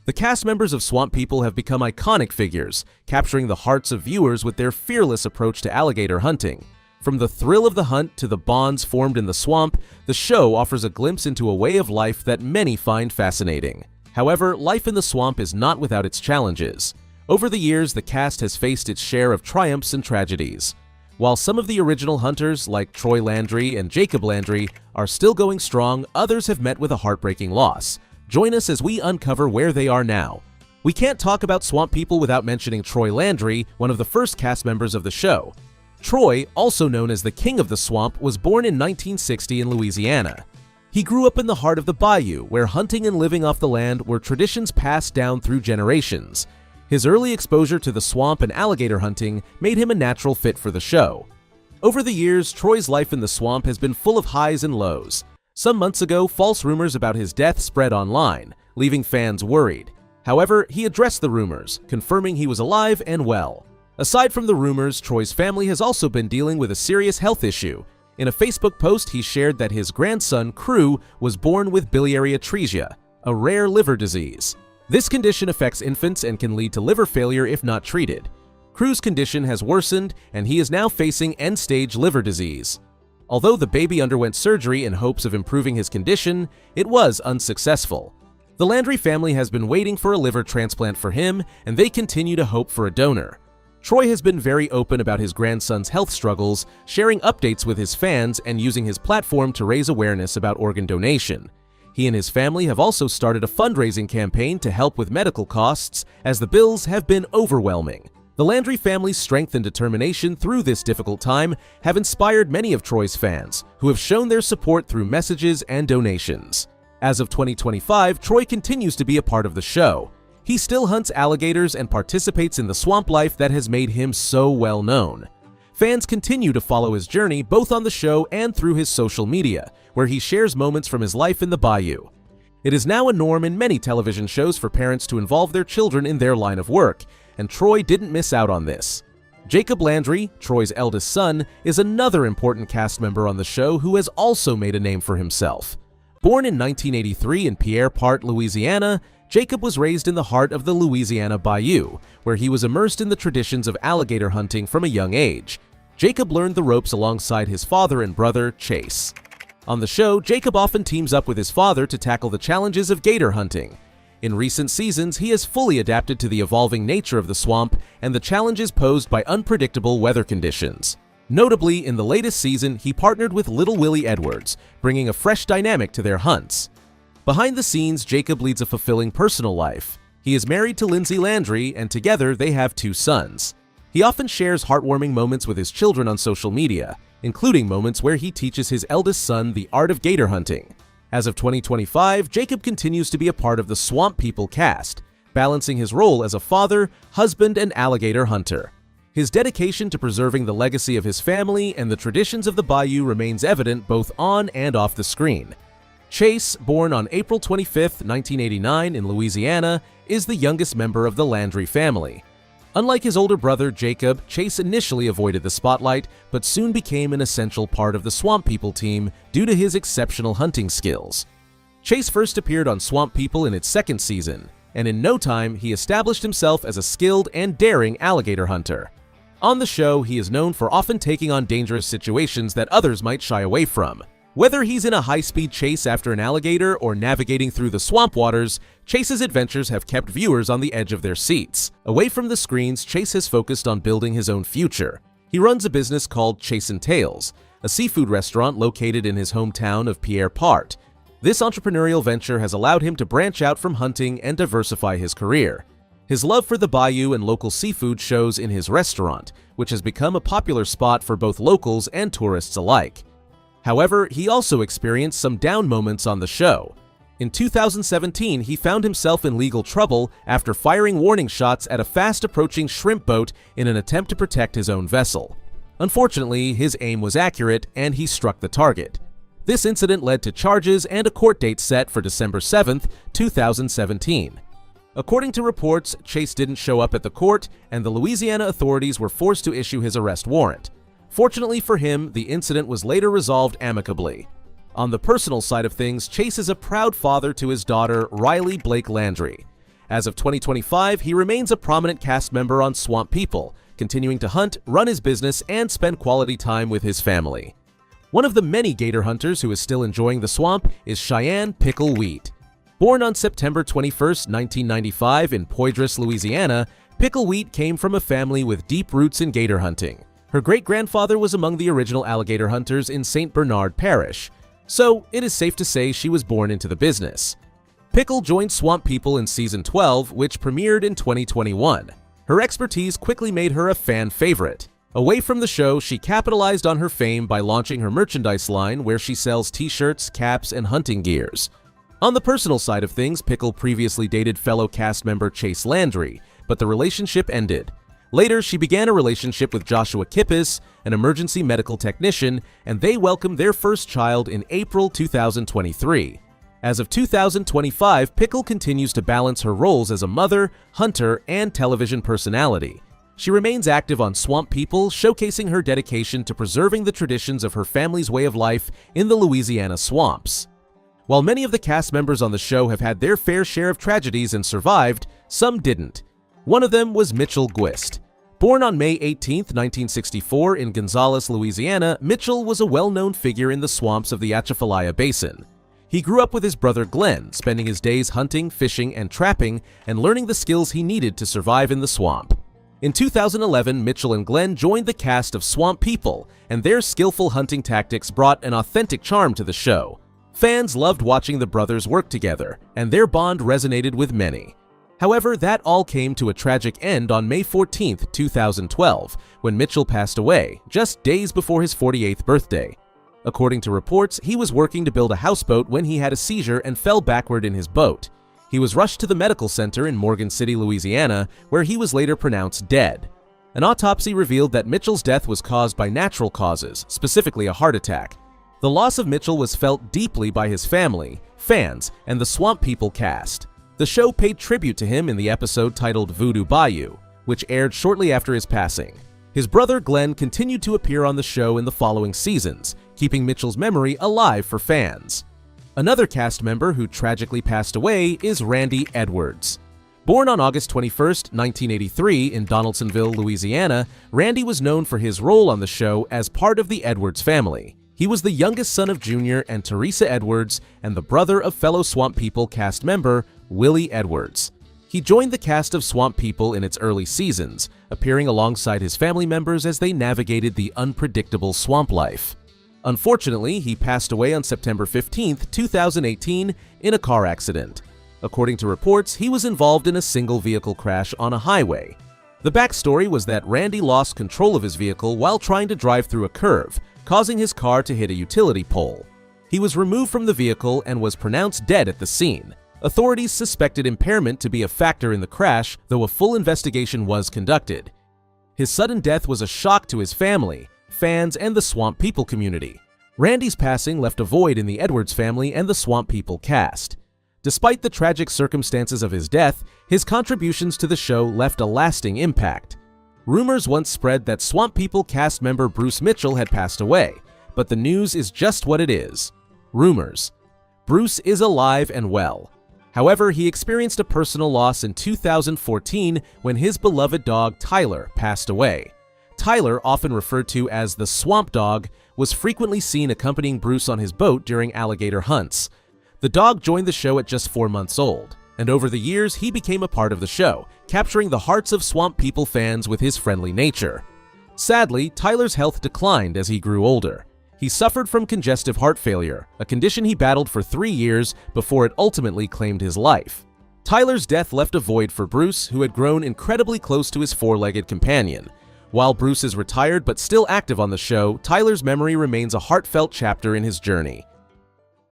The cast members of Swamp People have become iconic figures, capturing the hearts of viewers with their fearless approach to alligator hunting. From the thrill of the hunt to the bonds formed in the swamp, the show offers a glimpse into a way of life that many find fascinating. However, life in the swamp is not without its challenges. Over the years, the cast has faced its share of triumphs and tragedies. While some of the original hunters, like Troy Landry and Jacob Landry, are still going strong, others have met with a heartbreaking loss. Join us as we uncover where they are now. We can't talk about Swamp People without mentioning Troy Landry, one of the first cast members of the show. Troy, also known as the King of the Swamp, was born in 1960 in Louisiana. He grew up in the heart of the bayou, where hunting and living off the land were traditions passed down through generations. His early exposure to the swamp and alligator hunting made him a natural fit for the show. Over the years, Troy's life in the swamp has been full of highs and lows. Some months ago, false rumors about his death spread online, leaving fans worried. However, he addressed the rumors, confirming he was alive and well. Aside from the rumors, Troy's family has also been dealing with a serious health issue. In a Facebook post, he shared that his grandson, Crew, was born with biliary atresia, a rare liver disease. This condition affects infants and can lead to liver failure if not treated. Crew's condition has worsened, and he is now facing end-stage liver disease. Although the baby underwent surgery in hopes of improving his condition, it was unsuccessful. The Landry family has been waiting for a liver transplant for him, and they continue to hope for a donor. Troy has been very open about his grandson's health struggles, sharing updates with his fans and using his platform to raise awareness about organ donation. He and his family have also started a fundraising campaign to help with medical costs, as the bills have been overwhelming. The Landry family's strength and determination through this difficult time have inspired many of Troy's fans, who have shown their support through messages and donations. As of 2025, Troy continues to be a part of the show. He still hunts alligators and participates in the swamp life that has made him so well known. Fans continue to follow his journey both on the show and through his social media, where he shares moments from his life in the bayou. It is now a norm in many television shows for parents to involve their children in their line of work, and Troy didn't miss out on this. Jacob Landry, Troy's eldest son, is another important cast member on the show who has also made a name for himself. Born in 1983 in Pierre Part, Louisiana, Jacob was raised in the heart of the Louisiana Bayou, where he was immersed in the traditions of alligator hunting from a young age. Jacob learned the ropes alongside his father and brother, Chase. On the show, Jacob often teams up with his father to tackle the challenges of gator hunting. In recent seasons, he has fully adapted to the evolving nature of the swamp and the challenges posed by unpredictable weather conditions. Notably, in the latest season, he partnered with Little Willie Edwards, bringing a fresh dynamic to their hunts. Behind the scenes, Jacob leads a fulfilling personal life. He is married to Lindsay Landry, and together they have 2 sons. He often shares heartwarming moments with his children on social media, including moments where he teaches his eldest son the art of gator hunting. As of 2025, Jacob continues to be a part of the Swamp People cast, balancing his role as a father, husband, and alligator hunter. His dedication to preserving the legacy of his family and the traditions of the bayou remains evident both on and off the screen. Chase, born on April 25, 1989 in Louisiana, is the youngest member of the Landry family. Unlike his older brother, Jacob, Chase initially avoided the spotlight, but soon became an essential part of the Swamp People team due to his exceptional hunting skills. Chase first appeared on Swamp People in its second season, and in no time he established himself as a skilled and daring alligator hunter. On the show, he is known for often taking on dangerous situations that others might shy away from. Whether he's in a high-speed chase after an alligator or navigating through the swamp waters, Chase's adventures have kept viewers on the edge of their seats. Away from the screens, Chase has focused on building his own future. He runs a business called Chase & Tails, a seafood restaurant located in his hometown of Pierre Part. This entrepreneurial venture has allowed him to branch out from hunting and diversify his career. His love for the bayou and local seafood shows in his restaurant, which has become a popular spot for both locals and tourists alike. However, he also experienced some down moments on the show. In 2017, he found himself in legal trouble after firing warning shots at a fast-approaching shrimp boat in an attempt to protect his own vessel. Unfortunately, his aim was accurate and he struck the target. This incident led to charges and a court date set for December 7, 2017. According to reports, Chase didn't show up at the court, and the Louisiana authorities were forced to issue his arrest warrant. Fortunately for him, the incident was later resolved amicably. On the personal side of things, Chase is a proud father to his daughter, Riley Blake Landry. As of 2025, he remains a prominent cast member on Swamp People, continuing to hunt, run his business, and spend quality time with his family. One of the many gator hunters who is still enjoying the swamp is Cheyenne Pickle Wheat. Born on September 21, 1995 in Poydras, Louisiana, Pickle Wheat came from a family with deep roots in gator hunting. Her great-grandfather was among the original alligator hunters in St. Bernard Parish, so it is safe to say she was born into the business. Pickle joined Swamp People in Season 12, which premiered in 2021. Her expertise quickly made her a fan favorite. Away from the show, she capitalized on her fame by launching her merchandise line where she sells t-shirts, caps, and hunting gears. On the personal side of things, Pickle previously dated fellow cast member Chase Landry, but the relationship ended. Later, she began a relationship with Joshua Kippis, an emergency medical technician, and they welcomed their first child in April 2023. As of 2025, Pickle continues to balance her roles as a mother, hunter, and television personality. She remains active on Swamp People, showcasing her dedication to preserving the traditions of her family's way of life in the Louisiana swamps. While many of the cast members on the show have had their fair share of tragedies and survived, some didn't. One of them was Mitchell Gwist. Born on May 18, 1964 in Gonzales, Louisiana, Mitchell was a well-known figure in the swamps of the Atchafalaya Basin. He grew up with his brother Glenn, spending his days hunting, fishing, and trapping, and learning the skills he needed to survive in the swamp. In 2011, Mitchell and Glenn joined the cast of Swamp People, and their skillful hunting tactics brought an authentic charm to the show. Fans loved watching the brothers work together, and their bond resonated with many. However, that all came to a tragic end on May 14, 2012, when Mitchell passed away, just days before his 48th birthday. According to reports, he was working to build a houseboat when he had a seizure and fell backward in his boat. He was rushed to the medical center in Morgan City, Louisiana, where he was later pronounced dead. An autopsy revealed that Mitchell's death was caused by natural causes, specifically a heart attack. The loss of Mitchell was felt deeply by his family, fans, and the Swamp People cast. The show paid tribute to him in the episode titled Voodoo Bayou, which aired shortly after his passing. His brother Glenn continued to appear on the show in the following seasons, keeping Mitchell's memory alive for fans. Another cast member who tragically passed away is Randy Edwards. Born on August 21, 1983 in Donaldsonville, Louisiana, Randy was known for his role on the show as part of the Edwards family. He was the youngest son of Junior and Teresa Edwards and the brother of fellow Swamp People cast member Willie Edwards. He joined the cast of Swamp People in its early seasons, appearing alongside his family members as they navigated the unpredictable swamp life. Unfortunately, he passed away on September 15, 2018 in a car accident. According to reports, he was involved in a single vehicle crash on a highway. The backstory was that Randy lost control of his vehicle while trying to drive through a curve, causing his car to hit a utility pole. He was removed from the vehicle and was pronounced dead at the scene. Authorities suspected impairment to be a factor in the crash, though a full investigation was conducted. His sudden death was a shock to his family, fans, and the Swamp People community. Randy's passing left a void in the Edwards family and the Swamp People cast. Despite the tragic circumstances of his death, his contributions to the show left a lasting impact. Rumors once spread that Swamp People cast member Bruce Mitchell had passed away, but the news is just what it is: rumors. Bruce is alive and well. However, he experienced a personal loss in 2014 when his beloved dog Tyler passed away. Tyler, often referred to as the Swamp Dog, was frequently seen accompanying Bruce on his boat during alligator hunts. The dog joined the show at just 4 months old, and over the years he became a part of the show, capturing the hearts of Swamp People fans with his friendly nature. Sadly, Tyler's health declined as he grew older. He suffered from congestive heart failure, a condition he battled for 3 years before it ultimately claimed his life. Tyler's death left a void for Bruce, who had grown incredibly close to his four-legged companion. While Bruce is retired but still active on the show, Tyler's memory remains a heartfelt chapter in his journey.